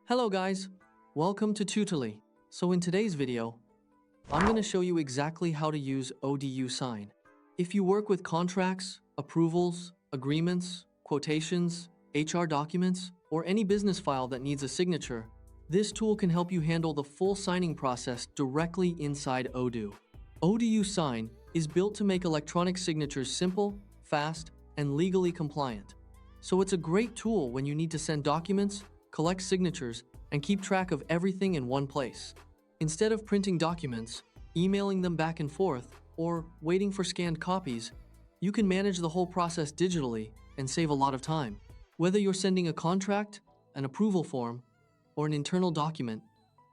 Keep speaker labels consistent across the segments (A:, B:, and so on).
A: Hello guys, welcome to Tutorly. So in today's video, I'm going to show you exactly how to use Odoo SIGN. If you work with contracts, approvals, agreements, quotations, HR documents, or any business file that needs a signature, this tool can help you handle the full signing process directly inside Odoo. Odoo SIGN is built to make electronic signatures simple, fast, and legally compliant. So it's a great tool when you need to send documents, collect signatures, and keep track of everything in one place. Instead of printing documents, emailing them back and forth, or waiting for scanned copies, you can manage the whole process digitally and save a lot of time. Whether you're sending a contract, an approval form, or an internal document,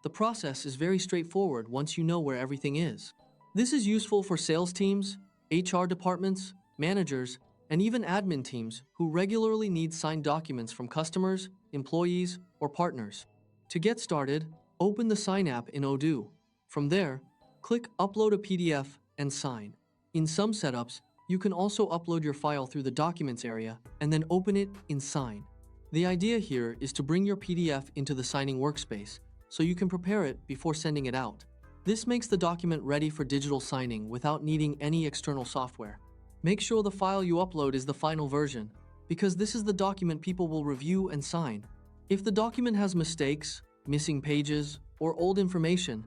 A: the process is very straightforward once you know where everything is. This is useful for sales teams, HR departments, managers, and even admin teams who regularly need signed documents from customers, employees, or partners. To get started, open the SIGN app in Odoo. From there, click Upload a PDF and sign. In some setups, you can also upload your file through the Documents area and then open it in SIGN. The idea here is to bring your PDF into the signing workspace so you can prepare it before sending it out. This makes the document ready for digital signing without needing any external software. Make sure the file you upload is the final version, because this is the document people will review and sign. If the document has mistakes, missing pages, or old information,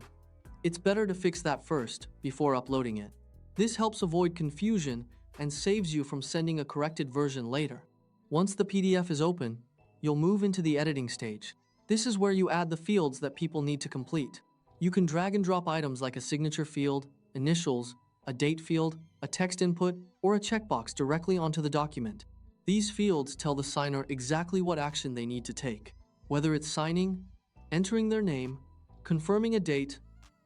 A: it's better to fix that first before uploading it. This helps avoid confusion and saves you from sending a corrected version later. Once the PDF is open, you'll move into the editing stage. This is where you add the fields that people need to complete. You can drag and drop items like a signature field, initials, a date field, a text input, or a checkbox directly onto the document. These fields tell the signer exactly what action they need to take, whether it's signing, entering their name, confirming a date,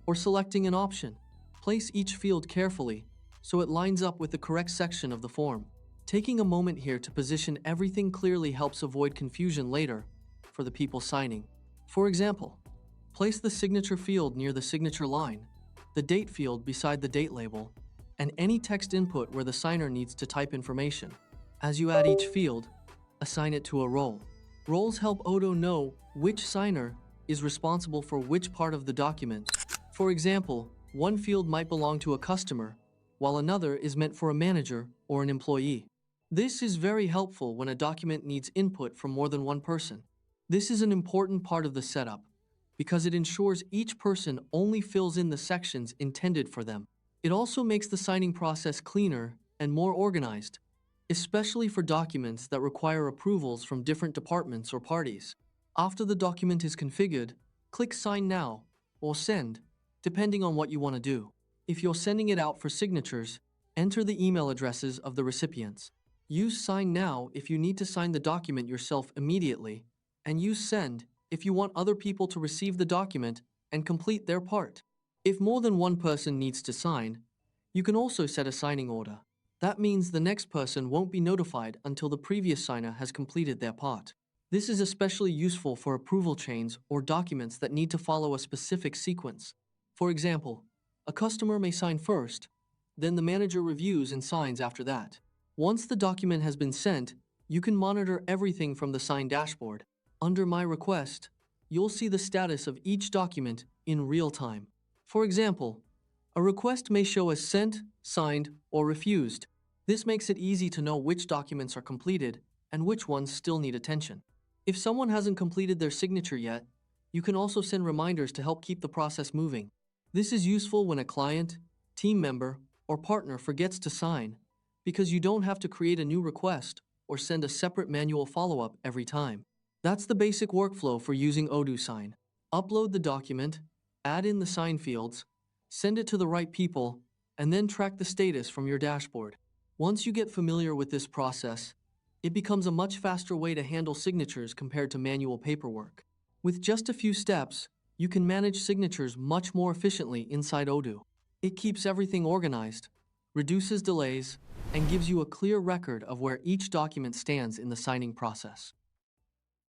A: or selecting an option. Place each field carefully so it lines up with the correct section of the form. Taking a moment here to position everything clearly helps avoid confusion later for the people signing. For example, place the signature field near the signature line, the date field beside the date label, and any text input where the signer needs to type information. As you add each field, assign it to a role. Roles help Odoo know which signer is responsible for which part of the document. For example, one field might belong to a customer, while another is meant for a manager or an employee. This is very helpful when a document needs input from more than one person. This is an important part of the setup, because it ensures each person only fills in the sections intended for them. It also makes the signing process cleaner and more organized, especially for documents that require approvals from different departments or parties. After the document is configured, click Sign Now or Send, depending on what you want to do. If you're sending it out for signatures, enter the email addresses of the recipients. Use Sign Now if you need to sign the document yourself immediately, and use Send if you want other people to receive the document and complete their part. If more than one person needs to sign, you can also set a signing order. That means the next person won't be notified until the previous signer has completed their part. This is especially useful for approval chains or documents that need to follow a specific sequence. For example, a customer may sign first, then the manager reviews and signs after that. Once the document has been sent, you can monitor everything from the Sign dashboard. Under My Request, you'll see the status of each document in real time. For example, a request may show as sent, signed, or refused. This makes it easy to know which documents are completed and which ones still need attention. If someone hasn't completed their signature yet, you can also send reminders to help keep the process moving. This is useful when a client, team member, or partner forgets to sign, because you don't have to create a new request or send a separate manual follow-up every time. That's the basic workflow for using Odoo SIGN. Upload the document, add in the sign fields, send it to the right people, and then track the status from your dashboard. Once you get familiar with this process, it becomes a much faster way to handle signatures compared to manual paperwork. With just a few steps, you can manage signatures much more efficiently inside Odoo. It keeps everything organized, reduces delays, and gives you a clear record of where each document stands in the signing process.